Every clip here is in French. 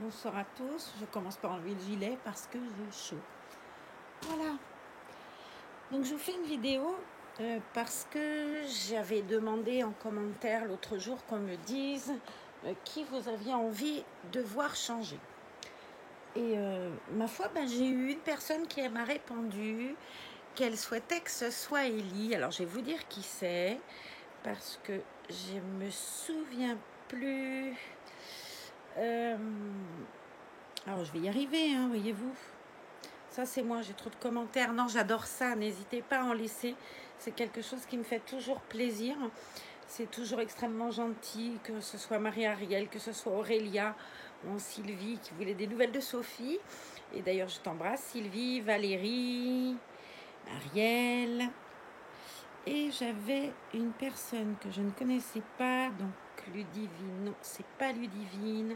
Bonsoir à tous. Je commence par enlever le gilet parce que j'ai chaud. Voilà. Donc je vous fais une vidéo parce que j'avais demandé en commentaire l'autre jour qu'on me dise qui vous aviez envie de voir changer. Et ma foi, j'ai eu une personne qui m'a répondu qu'elle souhaitait que ce soit Ellie. Alors je vais vous dire qui c'est parce que je me souviens plus. Alors je vais y arriver, hein, voyez-vous. Ça c'est moi, j'ai trop de commentaires. Non, j'adore ça, n'hésitez pas à en laisser. C'est quelque chose qui me fait toujours plaisir. C'est toujours extrêmement gentil, que ce soit Marie-Ariel, que ce soit Aurélia ou Sylvie qui voulait des nouvelles de Sophie. Et d'ailleurs, je t'embrasse Sylvie, Valérie, Ariel. Et j'avais une personne que je ne connaissais pas, donc Ludivine. Non, c'est pas Ludivine,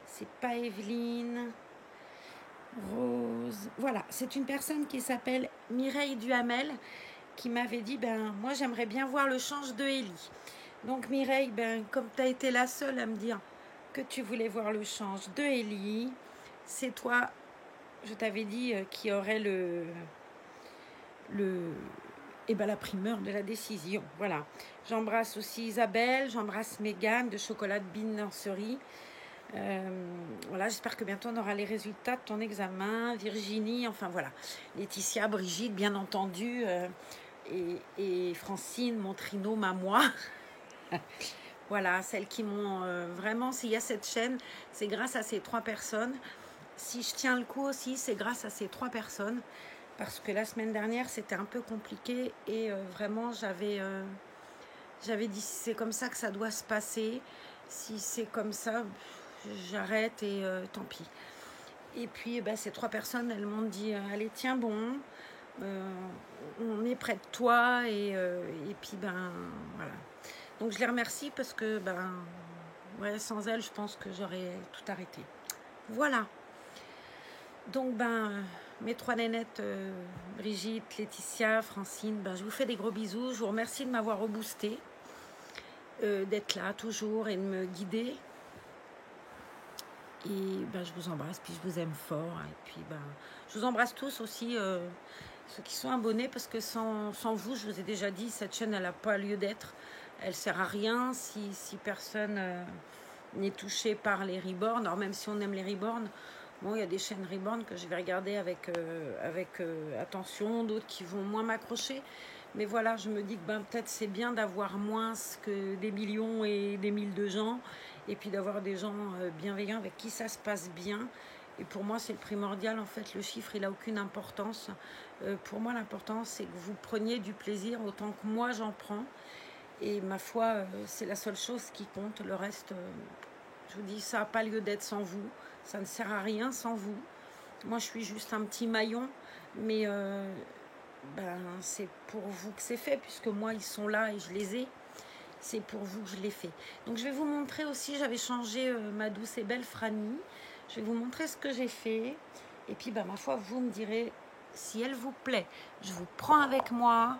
c'est pas Evelyne. Rose, voilà, c'est une personne qui s'appelle Mireille Duhamel qui m'avait dit, moi j'aimerais bien voir le change de Ellie. Donc Mireille, comme tu as été la seule à me dire que tu voulais voir le change de Ellie, c'est toi, je t'avais dit, qui aurait la primeur de la décision. Voilà, j'embrasse aussi Isabelle, j'embrasse Mégane de Chocolat de Bean Nursery. Voilà, j'espère que bientôt on aura les résultats de ton examen. Virginie, enfin voilà, Laetitia, Brigitte, bien entendu, et Francine, Montrino, moi. Voilà, celles qui m'ont vraiment, s'il y a cette chaîne, c'est grâce à ces 3 personnes. Si je tiens le coup aussi, c'est grâce à ces 3 personnes. Parce que la semaine dernière, c'était un peu compliqué et vraiment, j'avais dit si c'est comme ça que ça doit se passer. Si c'est comme ça, j'arrête et tant pis. Et puis ces 3 personnes, elles m'ont dit allez tiens bon, on est près de toi et puis voilà. Donc je les remercie parce que sans elles, je pense que j'aurais tout arrêté. Voilà. Donc mes 3 nénettes, Brigitte, Laetitia, Francine, je vous fais des gros bisous. Je vous remercie de m'avoir reboosté, d'être là toujours et de me guider. Et je vous embrasse, puis je vous aime fort. Et puis je vous embrasse tous aussi, ceux qui sont abonnés, parce que sans vous, je vous ai déjà dit, cette chaîne, elle n'a pas lieu d'être. Elle sert à rien si personne n'est touché par les reborn. Alors même si on aime les reborn, bon, il y a des chaînes reborn que je vais regarder avec attention, d'autres qui vont moins m'accrocher. Mais voilà, je me dis que peut-être c'est bien d'avoir moins que des millions et des mille de gens, et puis d'avoir des gens bienveillants avec qui ça se passe bien. Et pour moi, c'est le primordial. En fait, le chiffre, il n'a aucune importance. Pour moi, l'important, c'est que vous preniez du plaisir autant que moi, j'en prends. Et ma foi, c'est la seule chose qui compte. Le reste, je vous dis, ça n'a pas lieu d'être sans vous. Ça ne sert à rien sans vous. Moi, je suis juste un petit maillon, mais c'est pour vous que c'est fait, puisque moi, ils sont là et je les ai. C'est pour vous que je l'ai fait. Donc, je vais vous montrer aussi, j'avais changé ma douce et belle Franny. Je vais vous montrer ce que j'ai fait. Et puis, ma foi, vous me direz si elle vous plaît. Je vous prends avec moi.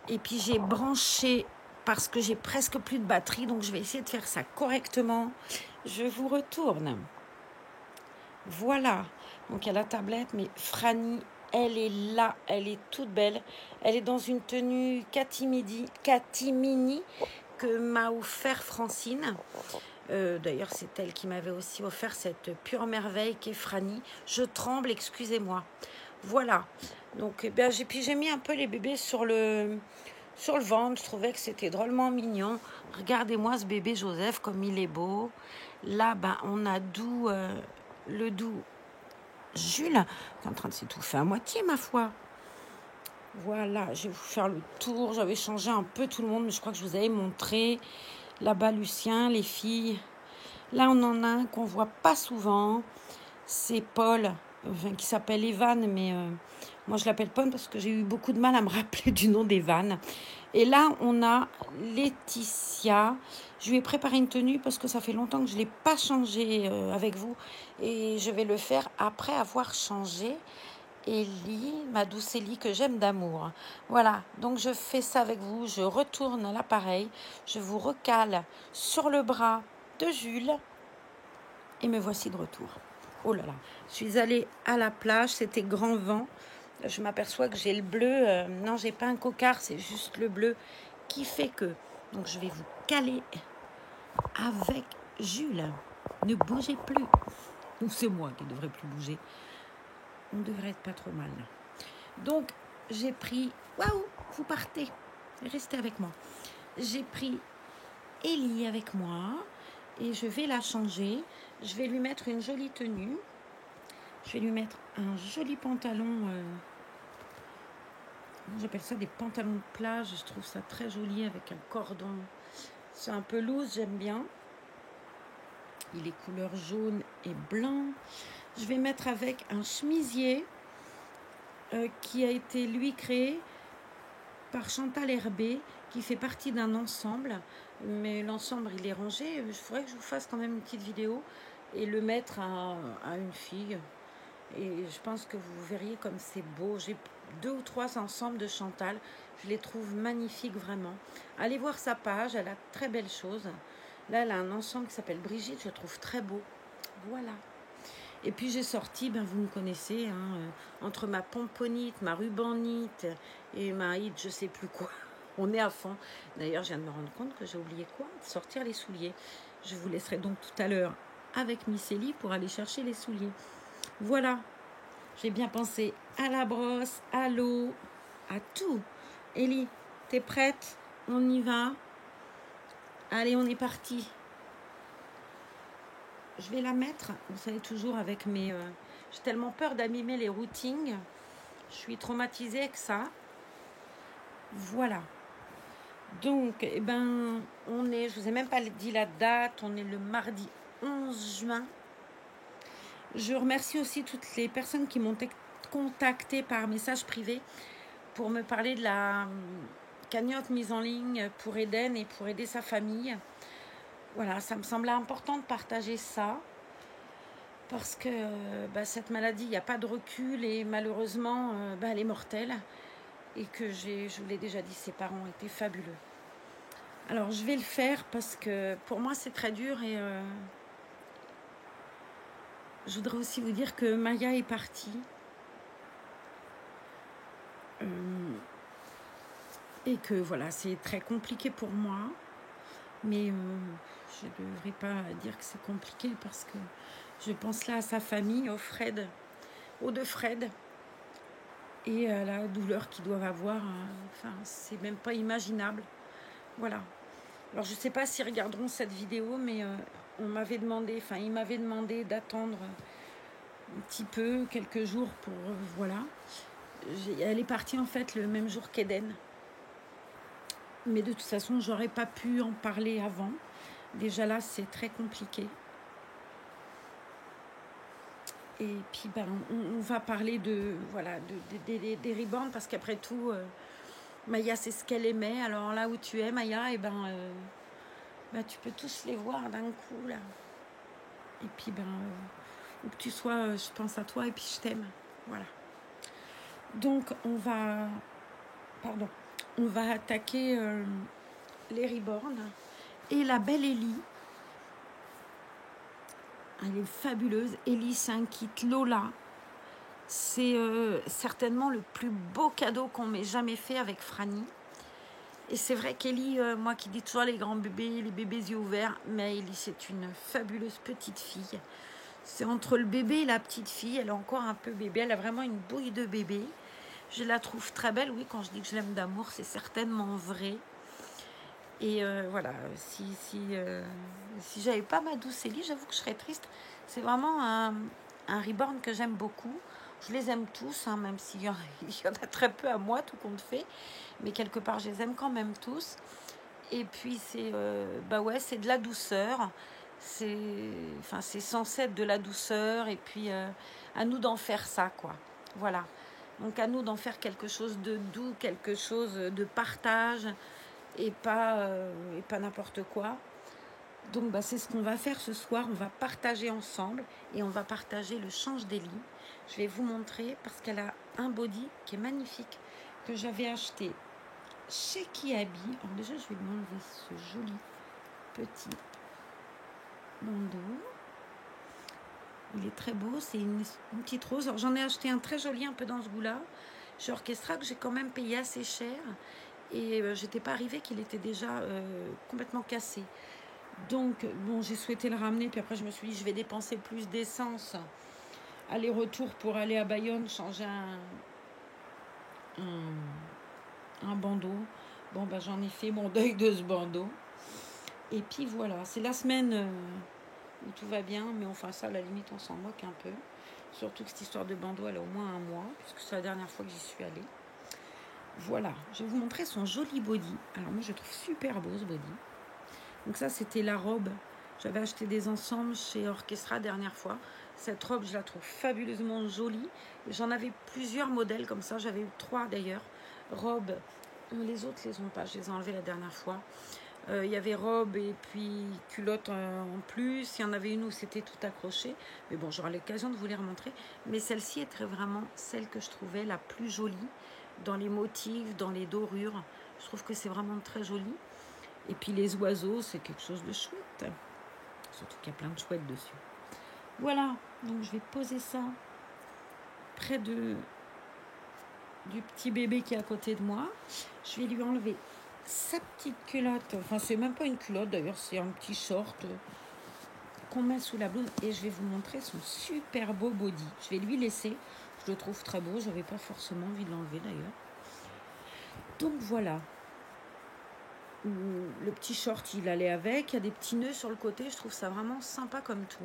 Et puis, j'ai branché parce que j'ai presque plus de batterie. Donc, je vais essayer de faire ça correctement. Je vous retourne. Voilà. Donc, il y a la tablette, mais Franny, elle est là, elle est toute belle. Elle est dans une tenue catimini que m'a offert Francine. D'ailleurs, c'est elle qui m'avait aussi offert cette pure merveille qu'est Franny. Je tremble, excusez-moi. Voilà. Donc, j'ai mis un peu les bébés sur le ventre. Je trouvais que c'était drôlement mignon. Regardez-moi ce bébé Joseph, comme il est beau. Là, on a le doux Jules, qui est en train de s'étouffer à moitié, ma foi. Voilà, je vais vous faire le tour. J'avais changé un peu tout le monde, mais je crois que je vous avais montré. Là-bas, Lucien, les filles. Là, on en a un qu'on voit pas souvent. C'est Paul, qui s'appelle Evan, mais moi, je l'appelle Paul parce que j'ai eu beaucoup de mal à me rappeler du nom d'Evan. Et là, on a Laetitia. Je lui ai préparé une tenue parce que ça fait longtemps que je ne l'ai pas changée avec vous. Et je vais le faire après avoir changé Ellie, ma douce Ellie que j'aime d'amour. Voilà, donc je fais ça avec vous. Je retourne l'appareil. Je vous recale sur le bras de Jules. Et me voici de retour. Oh là là, je suis allée à la plage, c'était grand vent. Je m'aperçois que j'ai le bleu. Non, j'ai pas un cocard, c'est juste le bleu qui fait que. Donc je vais vous caler avec Jules. Ne bougez plus. Ou c'est moi qui ne devrais plus bouger. On devrait être pas trop mal. Donc j'ai pris. Waouh, vous partez. Restez avec moi. J'ai pris Ellie avec moi et je vais la changer. Je vais lui mettre une jolie tenue. Je vais lui mettre un joli pantalon. J'appelle ça des pantalons de plage. Je trouve ça très joli avec un cordon. C'est un peu loose, j'aime bien. Il est couleur jaune et blanc. Je vais mettre avec un chemisier qui a été, lui, créé par Chantal Herbé, qui fait partie d'un ensemble. Mais l'ensemble, il est rangé. Il faudrait que je vous fasse quand même une petite vidéo et le mettre à une fille. Et je pense que vous verriez comme c'est beau. J'ai 2 ou 3 ensembles de Chantal. Je les trouve magnifiques, vraiment. Allez voir sa page, elle a de très belles choses. Là, elle a un ensemble qui s'appelle Brigitte, je le trouve très beau. Voilà. Et puis j'ai sorti, vous me connaissez, entre ma pomponite, ma rubanite et ma hit, je sais plus quoi. On est à fond. D'ailleurs, je viens de me rendre compte que j'ai oublié quoi? Sortir les souliers. Je vous laisserai donc tout à l'heure avec Miss Ellie pour aller chercher les souliers. Voilà. J'ai bien pensé à la brosse, à l'eau, à tout. Ellie, t'es prête? On y va? Allez, on est parti. Je vais la mettre, vous savez, toujours avec mes... j'ai tellement peur d'abîmer les routings. Je suis traumatisée avec ça. Voilà. Donc, on est... Je vous ai même pas dit la date. On est le mardi 11 juin. Je remercie aussi toutes les personnes qui m'ont contacté par message privé pour me parler de la cagnotte mise en ligne pour Eden et pour aider sa famille. Voilà, ça me semblait important de partager ça. Parce que cette maladie, il n'y a pas de recul et malheureusement, elle est mortelle. Et que je vous l'ai déjà dit, ses parents étaient fabuleux. Alors, je vais le faire parce que pour moi, c'est très dur. Et je voudrais aussi vous dire que Maya est partie. Et que voilà, c'est très compliqué pour moi. Mais je ne devrais pas dire que c'est compliqué parce que je pense là à sa famille, aux deux Fred. Et à la douleur qu'ils doivent avoir, c'est même pas imaginable. Voilà. Alors je sais pas s'ils regarderont cette vidéo, mais il m'avait demandé d'attendre un petit peu, quelques jours pour voilà. Elle est partie en fait le même jour qu'Eden. Mais de toute façon, j'aurais pas pu en parler avant. Déjà là, c'est très compliqué. Et puis on va parler des reborns parce qu'après tout, Maya c'est ce qu'elle aimait. Alors là où tu es Maya, tu peux tous les voir d'un coup là. Et puis où que tu sois, je pense à toi et puis je t'aime. Voilà. Donc on va attaquer les reborns et la belle Ellie. Elle est fabuleuse. Ellie, c'est un kit Lola. C'est certainement le plus beau cadeau qu'on m'ait jamais fait avec Franny. Et c'est vrai qu'Ellie, moi qui dis toujours les grands bébés, les bébés yeux ouverts, mais Ellie, c'est une fabuleuse petite fille. C'est entre le bébé et la petite fille. Elle est encore un peu bébé. Elle a vraiment une bouille de bébé. Je la trouve très belle. Oui, quand je dis que je l'aime d'amour, c'est certainement vrai. Et voilà, si j'avais pas ma douce Ellie, j'avoue que je serais triste. C'est vraiment un reborn que j'aime beaucoup. Je les aime tous, même s'il y en a très peu à moi, tout compte fait. Mais quelque part, je les aime quand même tous. Et puis, c'est de la douceur. C'est censé être de la douceur. Et puis, à nous d'en faire ça, quoi. Voilà. Donc, à nous d'en faire quelque chose de doux, quelque chose de partage. Et pas n'importe quoi. Donc c'est ce qu'on va faire ce soir. On va partager ensemble et on va partager le change d'Ellie. Je vais vous montrer parce qu'elle a un body qui est magnifique que j'avais acheté chez Kiabi. Alors déjà je vais lui enlever ce joli petit bandeau. Il est très beau, c'est une petite rose. Alors, j'en ai acheté un très joli, un peu dans ce goût-là. Chez Orchestra, que j'ai quand même payé assez cher. Et j'étais pas arrivée qu'il était déjà complètement cassé. Donc, bon, j'ai souhaité le ramener. Puis après, je me suis dit, je vais dépenser plus d'essence. Aller-retour pour aller à Bayonne, changer un bandeau. Bon, bah, j'en ai fait mon deuil de ce bandeau. Et puis voilà, c'est la semaine où tout va bien. Mais enfin, ça, à la limite, on s'en moque un peu. Surtout que cette histoire de bandeau, elle a au moins un mois, puisque c'est la dernière fois que j'y suis allée. Voilà, je vais vous montrer son joli body. Alors moi, je trouve super beau ce body. Donc ça, c'était la robe. J'avais acheté des ensembles chez Orchestra dernière fois. Cette robe, je la trouve fabuleusement jolie. J'en avais plusieurs modèles comme ça. J'avais eu 3 d'ailleurs. Robes, les autres les ont pas. Je les ai enlevées la dernière fois. Il y avait robe et puis culotte en plus. Il y en avait une où c'était tout accroché. Mais bon, j'aurai l'occasion de vous les remontrer. Mais celle-ci était vraiment celle que je trouvais la plus jolie dans les motifs, dans les dorures. Je trouve que c'est vraiment très joli. Et puis les oiseaux, c'est quelque chose de chouette. Surtout qu'il y a plein de chouettes dessus. Voilà, donc je vais poser ça près du petit bébé qui est à côté de moi. Je vais lui enlever sa petite culotte. Enfin, c'est même pas une culotte d'ailleurs, c'est un petit short qu'on met sous la blouse. Et je vais vous montrer son super beau body. Je vais lui laisser. Je le trouve très beau. Je n'avais pas forcément envie de l'enlever d'ailleurs. Donc voilà. Le petit short, il allait avec. Il y a des petits nœuds sur le côté. Je trouve ça vraiment sympa comme tout.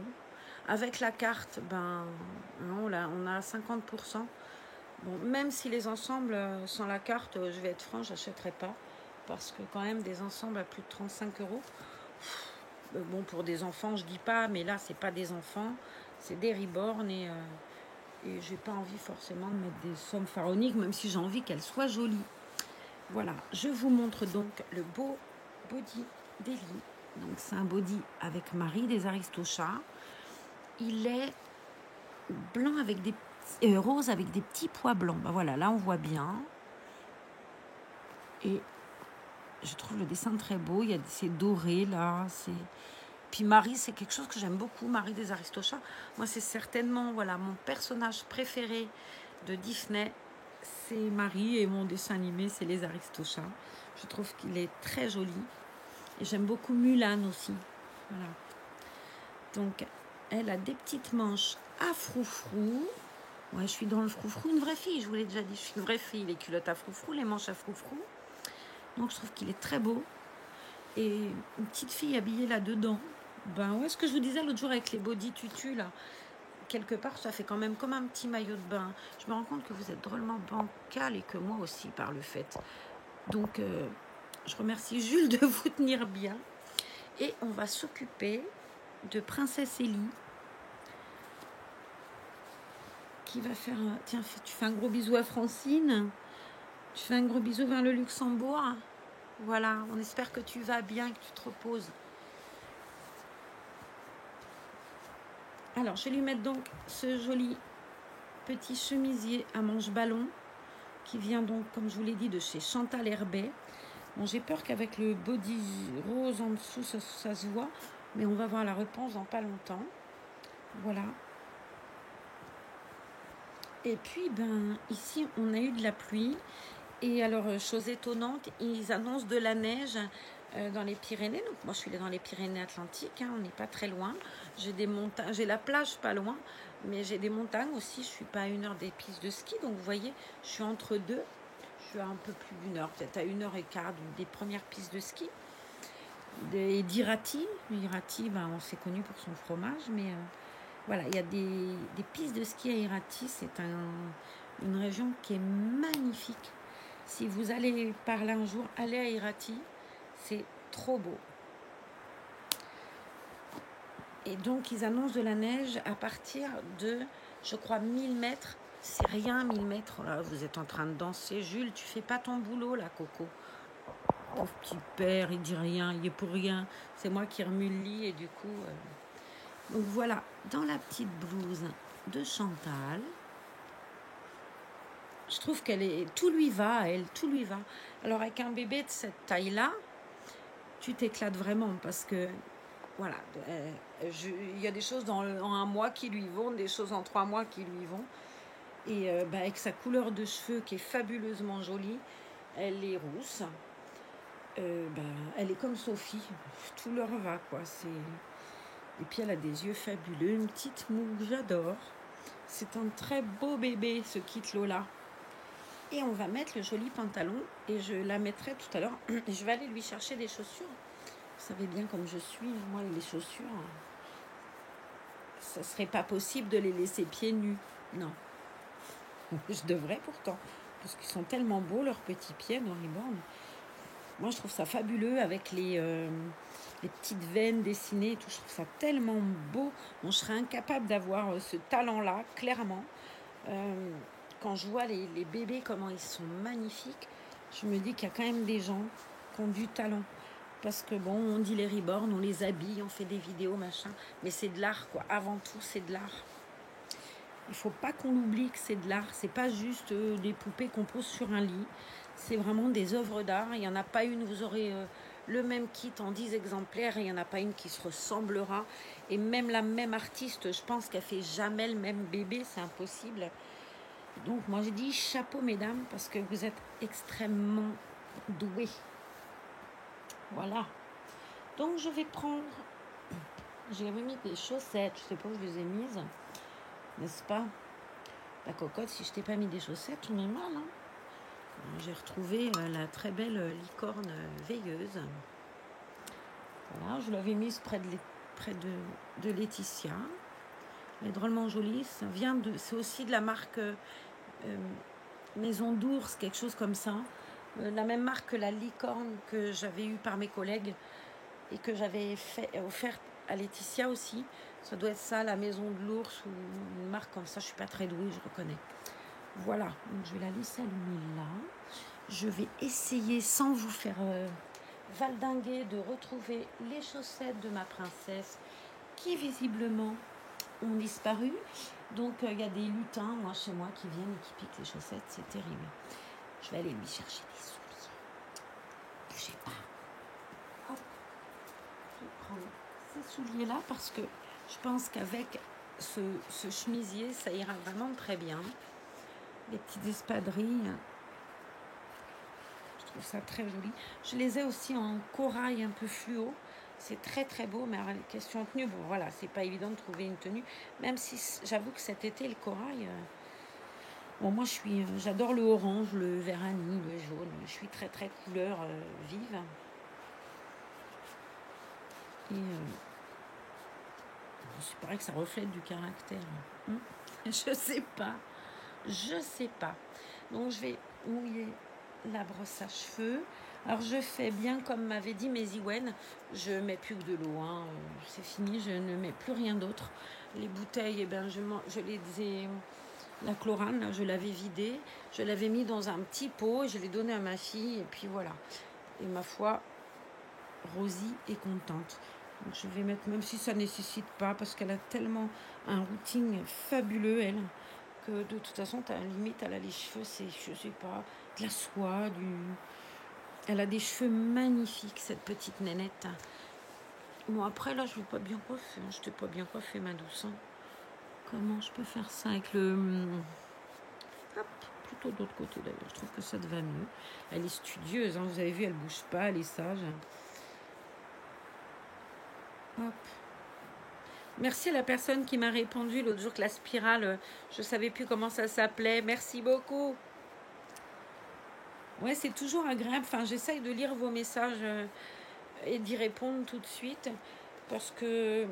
Avec la carte, on a 50%. Bon, même si les ensembles sans la carte, je vais être franc, j'achèterai pas. Parce que quand même, des ensembles à plus de 35 euros. Bon, pour des enfants, je dis pas, mais là, c'est pas des enfants. C'est des reborn et j'ai pas envie forcément de mettre des sommes pharaoniques, même si j'ai envie qu'elles soient jolies. Voilà, je vous montre donc le beau body d'Elie. Donc c'est un body avec Marie des Aristochats. Il est blanc avec des rose avec des petits pois blancs. Ben voilà, là on voit bien. Et je trouve le dessin très beau. Il y a c'est doré là. Puis Marie, c'est quelque chose que j'aime beaucoup. Marie des Aristochats. Moi, c'est certainement mon personnage préféré de Disney. C'est Marie et mon dessin animé, c'est les Aristochats. Je trouve qu'il est très joli. Et j'aime beaucoup Mulan aussi. Voilà. Donc, elle a des petites manches à froufrou. Ouais, je suis dans le froufrou, une vraie fille, je vous l'ai déjà dit. Je suis une vraie fille, les culottes à froufrou, les manches à froufrou. Donc, je trouve qu'il est très beau. Et une petite fille habillée là-dedans. Ce que je vous disais l'autre jour avec les body tutus, là. Quelque part, ça fait quand même comme un petit maillot de bain. Je me rends compte que vous êtes drôlement bancal et que moi aussi, par le fait. Donc, je remercie Jules de vous tenir bien. Et on va s'occuper de Princesse Ellie. Qui va faire... Tiens, tu fais un gros bisou à Francine. Tu fais un gros bisou vers le Luxembourg. Voilà, on espère que tu vas bien, que tu te reposes. Alors, je vais lui mettre donc ce joli petit chemisier à manches ballon qui vient donc, comme je vous l'ai dit, de chez Chantal Herbet. Bon, j'ai peur qu'avec le body rose en dessous, ça se voit, mais on va voir la réponse dans pas longtemps. Voilà. Et puis, ici, on a eu de la pluie. Et alors, chose étonnante, ils annoncent de la neige dans les Pyrénées. Donc, moi, je suis dans les Pyrénées-Atlantiques. On n'est pas très loin. J'ai des montagnes, j'ai la plage pas loin, mais j'ai des montagnes aussi. Je suis pas à 1 heure des pistes de ski. Donc, vous voyez, je suis entre deux. Je suis à un peu plus d'1 heure, peut-être à 1h15 des premières pistes de ski. D'Irati. Irati, on s'est connu pour son fromage, mais voilà, il y a des pistes de ski à Irati. C'est une région qui est magnifique. Si vous allez par là un jour, allez à Irati, c'est trop beau. Et donc, ils annoncent de la neige à partir de, je crois, 1000 mètres. C'est rien, 1000 mètres. Là, vous êtes en train de danser. Jules, tu fais pas ton boulot, là, Coco. Pauvre petit père, il dit rien, il est pour rien. C'est moi qui remue le lit et du coup... Donc voilà, dans la petite blouse de Chantal... Je trouve tout lui va à elle, tout lui va. Alors avec un bébé de cette taille-là, tu t'éclates vraiment parce que voilà, il y a des choses en un mois qui lui vont, des choses en 3 mois qui lui vont. Et avec sa couleur de cheveux qui est fabuleusement jolie, elle est rousse. Elle est comme Sophie, tout leur va quoi. Et puis elle a des yeux fabuleux, une petite moue, j'adore. C'est un très beau bébé ce Kit Lola. Et on va mettre le joli pantalon et je la mettrai tout à l'heure. Je vais aller lui chercher des chaussures. Vous savez bien comme je suis, moi les chaussures, ça serait pas possible de les laisser pieds nus. Non. Je devrais pourtant, parce qu'ils sont tellement beaux leurs petits pieds dans les bornes. Moi je trouve ça fabuleux avec les petites veines dessinées et tout. Je trouve ça tellement beau. Bon, je serais incapable d'avoir ce talent-là, clairement. Quand je vois les bébés, comment ils sont magnifiques, je me dis qu'il y a quand même des gens qui ont du talent. Parce que bon, on dit les reborn, on les habille, on fait des vidéos, machin. Mais c'est de l'art, quoi. Avant tout, c'est de l'art. Il ne faut pas qu'on oublie que c'est de l'art. C'est pas juste des poupées qu'on pose sur un lit. C'est vraiment des œuvres d'art. Il n'y en a pas une, vous aurez le même kit en 10 exemplaires. Et il n'y en a pas une qui se ressemblera. Et même la même artiste, je pense qu'elle fait jamais le même bébé. C'est impossible. Donc moi j'ai dit chapeau mesdames, parce que vous êtes extrêmement douées. Voilà. Donc je vais prendre... J'ai mis des chaussettes. Je ne sais pas où je les ai mises. N'est-ce pas? La cocotte, si je t'ai pas mis des chaussettes, on est mal. Hein. J'ai retrouvé la très belle licorne veilleuse. Voilà, je l'avais mise près de Laetitia. Elle est drôlement jolie. Ça vient c'est aussi de la marque Maison d'Ours, quelque chose comme ça. La même marque que la licorne que j'avais eue par mes collègues et que j'avais offerte à Laetitia aussi. Ça doit être ça, la Maison de l'Ours ou une marque comme ça. Je suis pas très douée, je reconnais. Voilà, donc je vais la laisser allumer là. Je vais essayer, sans vous faire valdinguer, de retrouver les chaussettes de ma princesse qui visiblement ont disparu. Donc il y a des lutins, moi chez moi, qui viennent et qui piquent les chaussettes, c'est terrible. Je vais aller lui chercher des souliers. Bougez pas. Hop. Je vais prendre ces souliers-là parce que je pense qu'avec ce chemisier, ça ira vraiment très bien. Les petites espadrilles. Je trouve ça très joli. Je les ai aussi en corail un peu fluo. C'est très très beau, mais alors, question tenue, bon voilà, c'est pas évident de trouver une tenue. Même si j'avoue que cet été, le corail... Bon, moi j'adore le orange, le vert anis, le jaune. Je suis très très couleur vive. Et c'est pareil que ça reflète du caractère. Je sais pas. Je sais pas. Donc je vais mouiller la brosse à cheveux. Alors je fais bien comme m'avait dit Méziwen. Je mets plus que de l'eau. Hein. C'est fini, je ne mets plus rien d'autre. Les bouteilles, eh ben, je les ai... La chlorane, je l'avais vidée. Je l'avais mis dans un petit pot et je l'ai donné à ma fille. Et puis voilà. Et ma foi, Rosie est contente. Donc je vais mettre, même si ça ne nécessite pas, parce qu'elle a tellement un routing fabuleux, elle, que de toute façon, limite, elle a les cheveux, c'est, je sais pas, de la soie, Elle a des cheveux magnifiques, cette petite nénette. Bon, après, là, je ne vais pas bien coiffer. Je t'ai pas bien coiffé, ma douce. Comment je peux faire ça avec le... Hop, plutôt de l'autre côté, d'ailleurs. Je trouve que ça te va mieux. Elle est studieuse, hein. Vous avez vu, elle bouge pas, elle est sage. Hop. Merci à la personne qui m'a répondu l'autre jour que la spirale, je ne savais plus comment ça s'appelait. Merci beaucoup. Ouais, c'est toujours agréable. Enfin, j'essaye de lire vos messages et d'y répondre tout de suite. Parce que,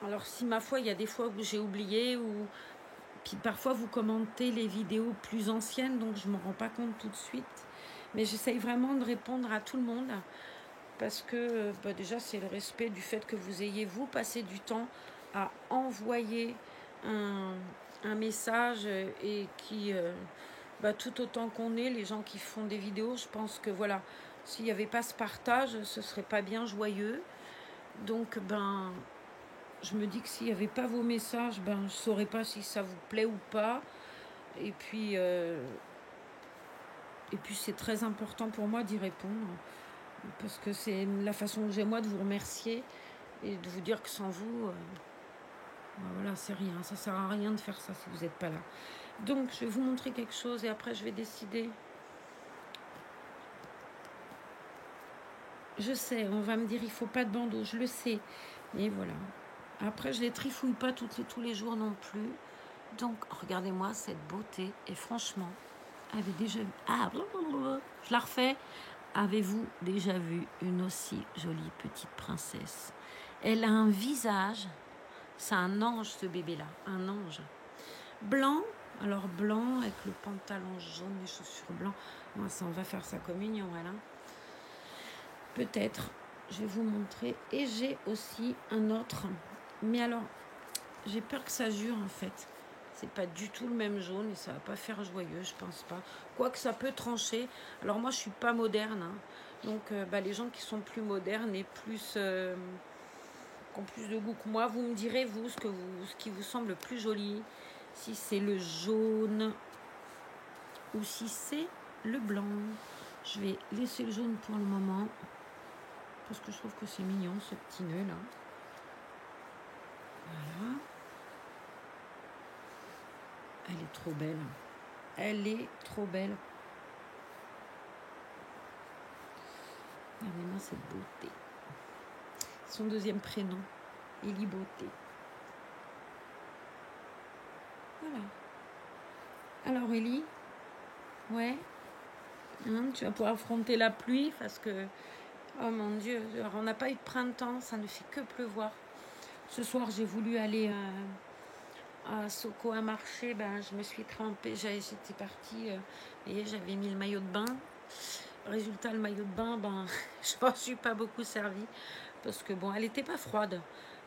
alors si ma foi, il y a des fois où j'ai oublié, ou puis parfois vous commentez les vidéos plus anciennes, donc je ne me rends pas compte tout de suite. Mais j'essaye vraiment de répondre à tout le monde. Parce que déjà, c'est le respect du fait que vous ayez, vous, passé du temps à envoyer un message et qui, tout autant qu'on est, les gens qui font des vidéos, je pense que voilà, s'il n'y avait pas ce partage, ce serait pas bien joyeux. Donc, je me dis que s'il n'y avait pas vos messages, je ne saurais pas si ça vous plaît ou pas. Et puis c'est très important pour moi d'y répondre. Parce que c'est la façon que j'ai moi de vous remercier et de vous dire que sans vous, voilà, c'est rien. Ça sert à rien de faire ça si vous n'êtes pas là. Donc, je vais vous montrer quelque chose et après, je vais décider. Je sais, on va me dire, il faut pas de bandeau, je le sais. Mais voilà. Après, je les trifouille pas tous les jours non plus. Donc, regardez-moi cette beauté. Et franchement, avez déjà vu... Ah, je la refais. Avez-vous déjà vu une aussi jolie petite princesse? Elle a un visage. C'est un ange, ce bébé-là. Un ange. Blanc. Alors, blanc avec le pantalon jaune, les chaussures blancs. Moi, ça, on va faire sa communion, voilà. Peut-être. Je vais vous montrer. Et j'ai aussi un autre. Mais alors, j'ai peur que ça jure, en fait. C'est pas du tout le même jaune et ça va pas faire joyeux, je pense pas. Quoique ça peut trancher. Alors moi, je suis pas moderne, hein. Donc les gens qui sont plus modernes et plus qui ont plus de goût que moi, vous me direz vous ce qui vous semble plus joli, si c'est le jaune ou si c'est le blanc. Je vais laisser le jaune pour le moment parce que je trouve que c'est mignon ce petit nœud là. Voilà. Elle est trop belle. Elle est trop belle. Regardez-moi cette beauté. Son deuxième prénom, Élie Beauté. Voilà. Alors Élie, ouais, tu vas pouvoir affronter la pluie parce que, oh mon Dieu, on n'a pas eu de printemps, ça ne fait que pleuvoir. Ce soir, j'ai voulu aller à Soko, à marcher, je me suis trempée, j'étais partie, et j'avais mis le maillot de bain. Résultat, le maillot de bain, je m'en suis pas beaucoup servi parce que elle n'était pas froide,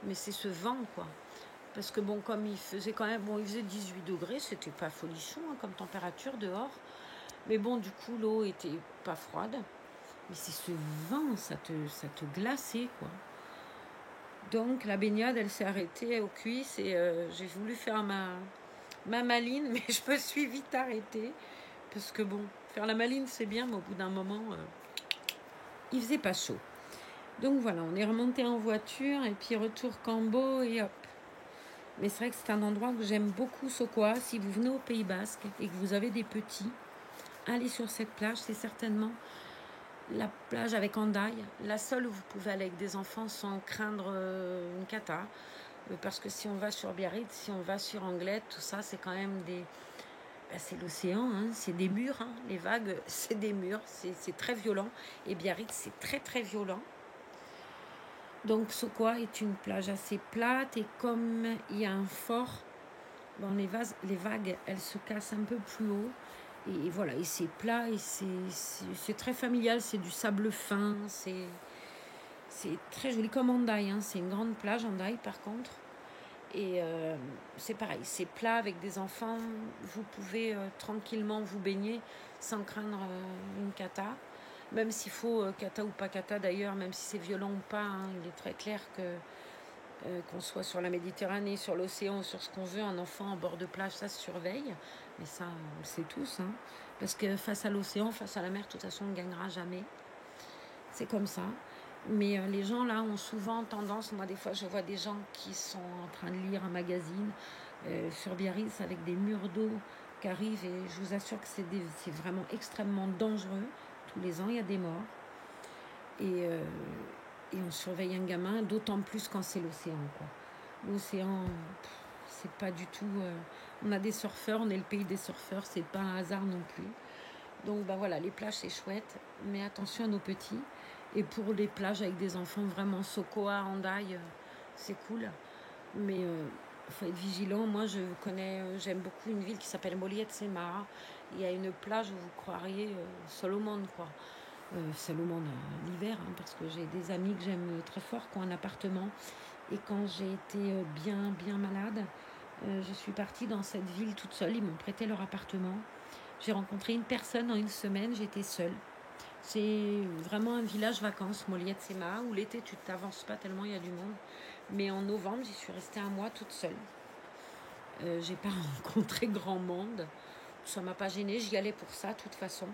mais c'est ce vent quoi. Parce que comme il faisait quand même, il faisait 18 degrés, c'était pas folichon comme température dehors, mais du coup l'eau était pas froide, mais c'est ce vent, ça te glaçait quoi. Donc la baignade, elle s'est arrêtée aux cuisses et j'ai voulu faire ma maline, mais je me suis vite arrêtée parce que faire la maline c'est bien, mais au bout d'un moment, il faisait pas chaud. Donc voilà, on est remonté en voiture et puis retour Cambo et hop. Mais c'est vrai que c'est un endroit que j'aime beaucoup, Sokoa. Si vous venez au Pays Basque et que vous avez des petits, allez sur cette plage. C'est certainement la plage avec Hendaye, la seule où vous pouvez aller avec des enfants sans craindre une cata. Parce que si on va sur Biarritz, si on va sur Anglette, tout ça, c'est quand même c'est l'océan, hein, c'est des murs. Hein, les vagues, c'est des murs. C'est très violent. Et Biarritz, c'est très, très violent. Donc Sokoa est une plage assez plate et comme il y a un fort, les vagues, elles se cassent un peu plus haut. Et voilà, et c'est plat et c'est très familial, c'est du sable fin, c'est très joli comme Hendaye, hein, c'est une grande plage Hendaye par contre. Et c'est pareil, c'est plat avec des enfants, vous pouvez tranquillement vous baigner sans craindre une cata. Même s'il faut cata ou pas cata d'ailleurs, même si c'est violent ou pas, hein, il est très clair que qu'on soit sur la Méditerranée, sur l'océan, sur ce qu'on veut, un enfant en bord de plage, ça se surveille. Mais ça, on le sait tous. Hein, parce que face à l'océan, face à la mer, de toute façon, on ne gagnera jamais. C'est comme ça. Mais les gens là ont souvent tendance, moi des fois je vois des gens qui sont en train de lire un magazine sur Biarritz avec des murs d'eau qui arrivent et je vous assure que c'est vraiment extrêmement dangereux. Tous les ans il y a des morts. Et on surveille un gamin, d'autant plus quand c'est l'océan quoi. L'océan, c'est pas du tout... on a des surfeurs, on est le pays des surfeurs, c'est pas un hasard non plus. Donc voilà, les plages c'est chouette, mais attention à nos petits. Et pour les plages avec des enfants, vraiment Sokoa, Hendaye, c'est cool. Mais il faut être vigilant. Moi, j'aime beaucoup une ville qui s'appelle Moliette Semara. Il y a une plage où vous croiriez Solomon, quoi. Solomon l'hiver, hein, parce que j'ai des amis que j'aime très fort qui ont un appartement. Et quand j'ai été bien malade, je suis partie dans cette ville toute seule. Ils m'ont prêté leur appartement. J'ai rencontré une personne en une semaine, j'étais seule. C'est vraiment un village vacances, Moliette Sema, où l'été tu ne t'avances pas tellement il y a du monde. Mais en novembre, j'y suis restée un mois toute seule. J'ai pas rencontré grand monde. Ça m'a pas gênée, j'y allais pour ça de toute façon.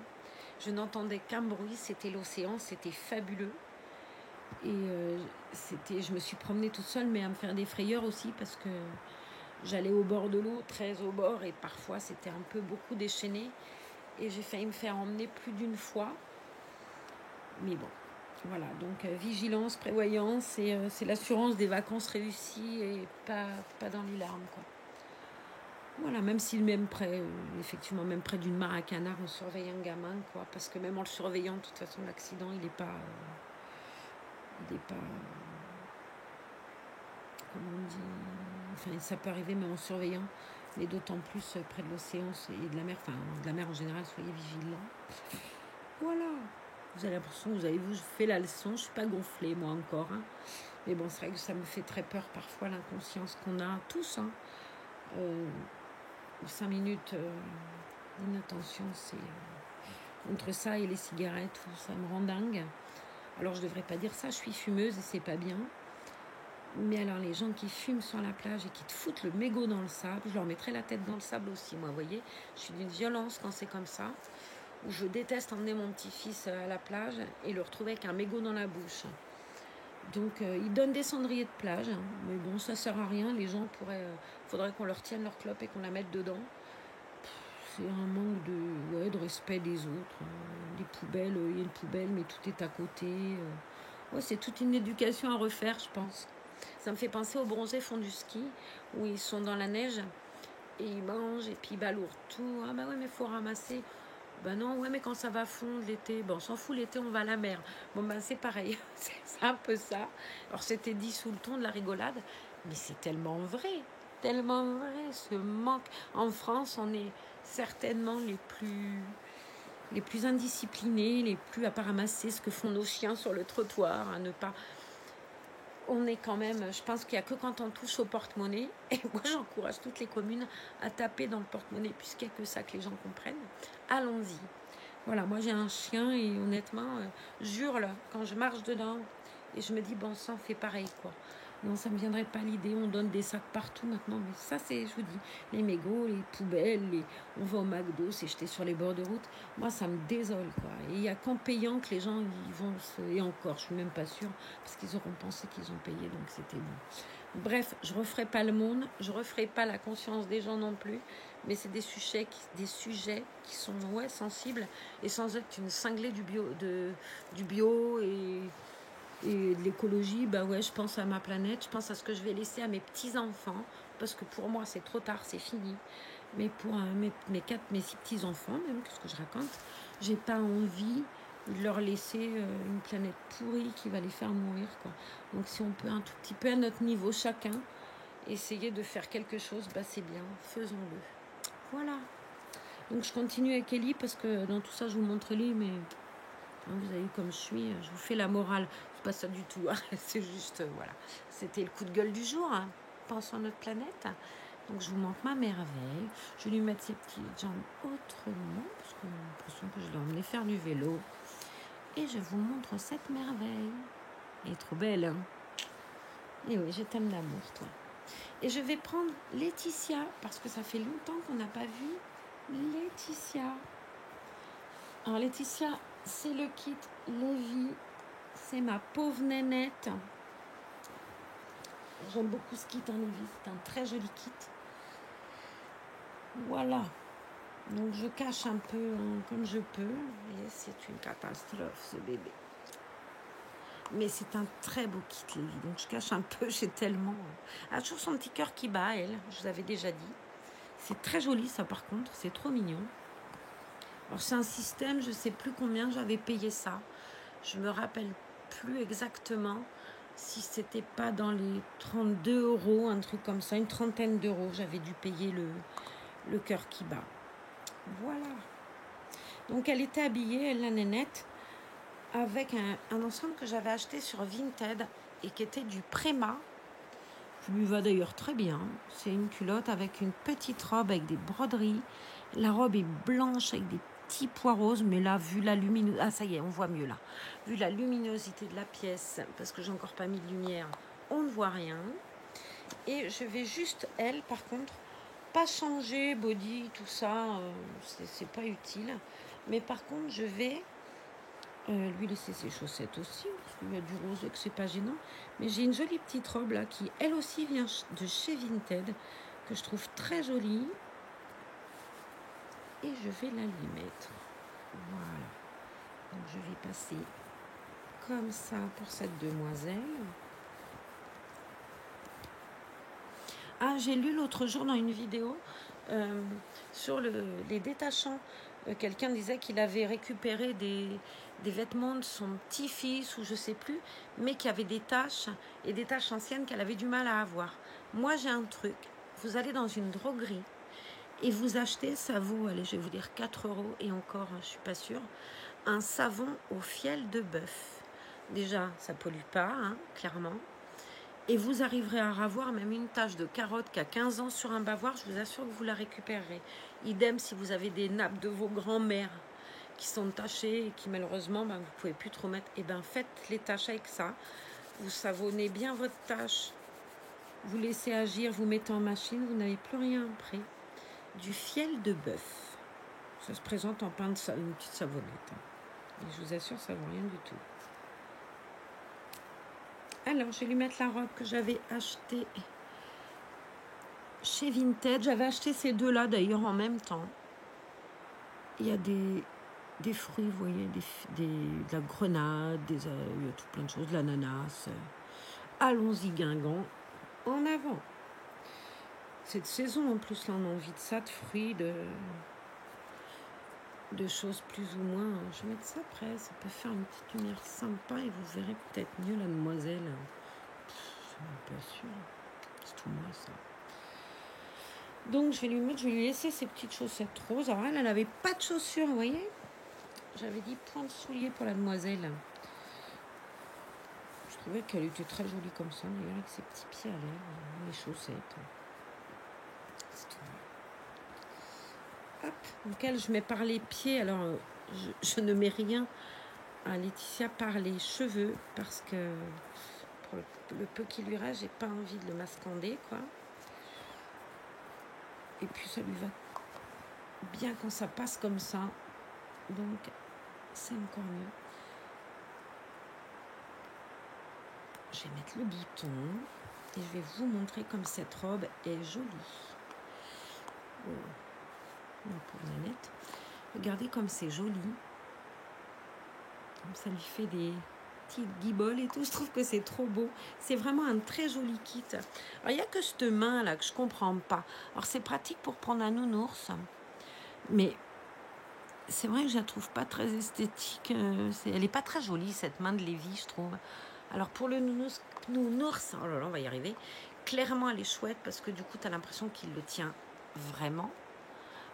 Je n'entendais qu'un bruit, c'était l'océan, c'était fabuleux. Et je me suis promenée toute seule, mais à me faire des frayeurs aussi, parce que j'allais au bord de l'eau, très au bord, et parfois c'était un peu beaucoup déchaîné. Et j'ai failli me faire emmener plus d'une fois. Mais bon, voilà. Donc vigilance, prévoyance, et c'est l'assurance des vacances réussies et pas dans les larmes, quoi. Voilà, même si même près, effectivement, même près d'une mare à canard, on surveille un gamin, quoi. Parce que même en le surveillant, de toute façon, l'accident, il n'est pas... comment on dit, enfin ça peut arriver même en surveillant, mais d'autant plus près de l'océan et de la mer, enfin de la mer en général, soyez vigilants. Voilà, vous avez l'impression que vous avez fait la leçon, je suis pas gonflée moi encore, hein. Mais bon, c'est vrai que ça me fait très peur parfois, l'inconscience qu'on a tous, hein. 5 minutes d'inattention, c'est entre ça et les cigarettes, ça me rend dingue. Alors je devrais pas dire ça, je suis fumeuse et c'est pas bien. Mais alors les gens qui fument sur la plage et qui te foutent le mégot dans le sable, je leur mettrais la tête dans le sable aussi, moi, vous voyez. Je suis d'une violence quand c'est comme ça. Où je déteste emmener mon petit-fils à la plage et le retrouver avec un mégot dans la bouche. Donc ils donnent des cendriers de plage, hein. Mais bon, ça sert à rien. Les gens faudrait qu'on leur tienne leur clope et qu'on la mette dedans. C'est un manque de respect des autres, hein. Les poubelles, il y a une poubelle, mais tout est à côté. Ouais, c'est toute une éducation à refaire, je pense. Ça me fait penser aux bronzés fond du ski, où ils sont dans la neige et ils mangent et puis ils balourdent tout. Ah bah ouais, mais il faut ramasser. Bah non, ouais, mais quand ça va fondre l'été, bon, on s'en fout, l'été, on va à la mer. Bon, bah c'est pareil, c'est un peu ça. Alors c'était dit sous le ton de la rigolade, mais c'est tellement vrai, ce manque. En France, on est certainement les plus indisciplinés, les plus à pas ramasser ce que font nos chiens sur le trottoir, à ne pas... On est quand même, je pense qu'il n'y a que quand on touche au porte-monnaie, et moi j'encourage toutes les communes à taper dans le porte-monnaie, puisqu'il n'y a que ça que les gens comprennent. Allons-y. Voilà, moi j'ai un chien et honnêtement, j'hurle quand je marche dedans et je me dis, bon sang, fais pareil, quoi. Non, ça ne me viendrait pas l'idée, on donne des sacs partout maintenant, mais ça c'est, je vous dis, les mégots, les poubelles, on va au McDo, c'est jeté sur les bords de route. Moi ça me désole, quoi. Et il n'y a qu'en payant que les gens ils vont et encore, je suis même pas sûre, parce qu'ils auront pensé qu'ils ont payé, donc c'était bon. Bref, je referai pas le monde, je referai pas la conscience des gens non plus, mais c'est des sujets qui sont sensibles, et sans être une cinglée du bio et de l'écologie. Bah ouais, je pense à ma planète, je pense à ce que je vais laisser à mes petits-enfants, parce que pour moi c'est trop tard, c'est fini. Mais pour mes 6 petits-enfants, même, qu'est-ce que je raconte, j'ai pas envie de leur laisser une planète pourrie qui va les faire mourir, quoi. Donc si on peut un tout petit peu à notre niveau chacun essayer de faire quelque chose, bah c'est bien, faisons-le. Voilà. Donc je continue avec Ellie, parce que dans tout ça je vous montre Ellie, mais hein, vous avez vu comme je suis, je vous fais la morale. C'est pas ça du tout, hein. C'est juste, voilà. C'était le coup de gueule du jour, hein. Pensons à notre planète. Donc je vous montre ma merveille. Je vais lui mettre ses petites jambes autrement, parce que j'ai l'impression que je l'ai emmené faire du vélo. Et je vous montre cette merveille. Elle est trop belle, hein. Et oui, je t'aime d'amour, toi. Et je vais prendre Laetitia, parce que ça fait longtemps qu'on n'a pas vu Laetitia. Alors Laetitia, c'est le kit Lévi. C'est ma pauvre nénette. J'aime beaucoup ce kit en Lévi. C'est un très joli kit. Voilà. Donc je cache un peu comme je peux. Et c'est une catastrophe, ce bébé. Mais c'est un très beau kit, Lévi. Donc je cache un peu. J'ai tellement... Elle a toujours son petit cœur qui bat, elle. Je vous avais déjà dit. C'est très joli, ça, par contre. C'est trop mignon. Alors c'est un système, je ne sais plus combien j'avais payé ça. Je me rappelle plus exactement si c'était pas dans les 32 €, un truc comme ça, une trentaine d'euros. J'avais dû payer le cœur qui bat. Voilà. Donc elle était habillée, elle, la nénette, avec un ensemble que j'avais acheté sur Vinted et qui était du Préma, qui lui va d'ailleurs très bien. C'est une culotte avec une petite robe avec des broderies. La robe est blanche avec des petits pois roses, mais là, vu la luminosité... Ah, ça y est, on voit mieux là. Vu la luminosité de la pièce, parce que j'ai encore pas mis de lumière, on ne voit rien. Et je vais juste, elle, par contre, pas changer body, tout ça, c'est pas utile. Mais par contre, je vais Lui laisser ses chaussettes aussi, parce qu'il y a du rose et que c'est pas gênant. Mais j'ai une jolie petite robe là qui elle aussi vient de chez Vinted, que je trouve très jolie. Et je vais la lui mettre. Voilà. Donc je vais passer comme ça pour cette demoiselle. Ah, j'ai lu l'autre jour dans une vidéo sur les détachants. Quelqu'un disait qu'il avait récupéré des vêtements de son petit-fils ou je sais plus, mais qui avaient des taches et des taches anciennes qu'elle avait du mal à avoir. Moi, j'ai un truc. Vous allez dans une droguerie et vous achetez, ça vaut, allez, je vais vous dire 4 € et encore, je suis pas sûre, un savon au fiel de bœuf. Déjà, ça pollue pas, hein, clairement. Et vous arriverez à avoir même une tache de carotte qui a 15 ans sur un bavoir, je vous assure que vous la récupérerez. Idem si vous avez des nappes de vos grands-mères qui sont tachées et qui malheureusement vous ne pouvez plus trop mettre. Et bien faites les tâches avec ça. Vous savonnez bien votre tâche. Vous laissez agir, vous mettez en machine, vous n'avez plus rien après. Du fiel de bœuf. Ça se présente en pain de une petite savonnette. Et je vous assure, ça ne vaut rien du tout. Alors, je vais lui mettre la robe que j'avais achetée chez Vinted. J'avais acheté ces deux-là, d'ailleurs, en même temps. Il y a des fruits, vous voyez, de la grenade, il y a tout plein de choses, de l'ananas. Allons-y, Guingamp, en avant. Cette saison, en plus, là, on a envie de ça, de fruits, de choses plus ou moins. Je vais mettre ça après, ça peut faire une petite lumière sympa et vous verrez peut-être mieux la demoiselle. Je suis même pas sûre. C'est tout moi, ça. Donc, je vais lui laisser ses petites chaussettes roses. Alors, elle n'avait pas de chaussures, vous voyez. J'avais dit point de soulier pour la demoiselle. Je trouvais qu'elle était très jolie comme ça, d'ailleurs, avec ses petits pieds à l'air, les chaussettes. C'est tout. Hop, donc elle, je mets par les pieds. Alors, je ne mets rien à Laetitia par les cheveux parce que pour le peu qui lui reste, j'ai pas envie de le mascander, quoi. Et puis ça lui va bien quand ça passe comme ça, donc c'est encore mieux. Je vais mettre le bouton et je vais vous montrer comme cette robe est jolie. Oh, ma pauvre Nanette. Regardez comme c'est joli. Ça lui fait des petites guiboles et tout. Je trouve que c'est trop beau. C'est vraiment un très joli kit. Alors, il n'y a que cette main là que je ne comprends pas. Alors, c'est pratique pour prendre un nounours. Mais c'est vrai que je la trouve pas très esthétique. Elle n'est pas très jolie, cette main de Lévi, je trouve. Alors, pour le nounours, oh là là, on va y arriver. Clairement, elle est chouette parce que du coup, tu as l'impression qu'il le tient vraiment.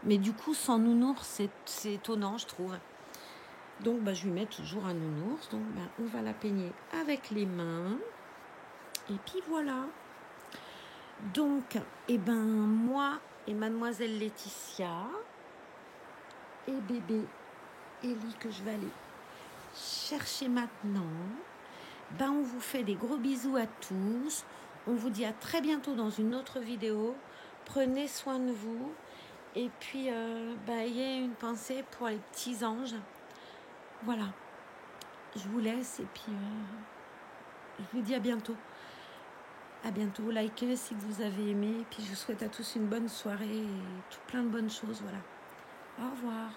Mais du coup, sans nounours, c'est étonnant, je trouve. Donc, je lui mets toujours un nounours. Donc, on va la peigner avec les mains. Et puis, voilà. Donc, moi et mademoiselle Laetitia et bébé Ellie que je vais aller chercher maintenant. On vous fait des gros bisous à tous. On vous dit à très bientôt dans une autre vidéo. Prenez soin de vous. Et puis, ayez une pensée pour les petits anges. Voilà. Je vous laisse et puis je vous dis à bientôt. À bientôt. Likez si vous avez aimé. Et puis, je vous souhaite à tous une bonne soirée et tout plein de bonnes choses. Voilà. Au revoir.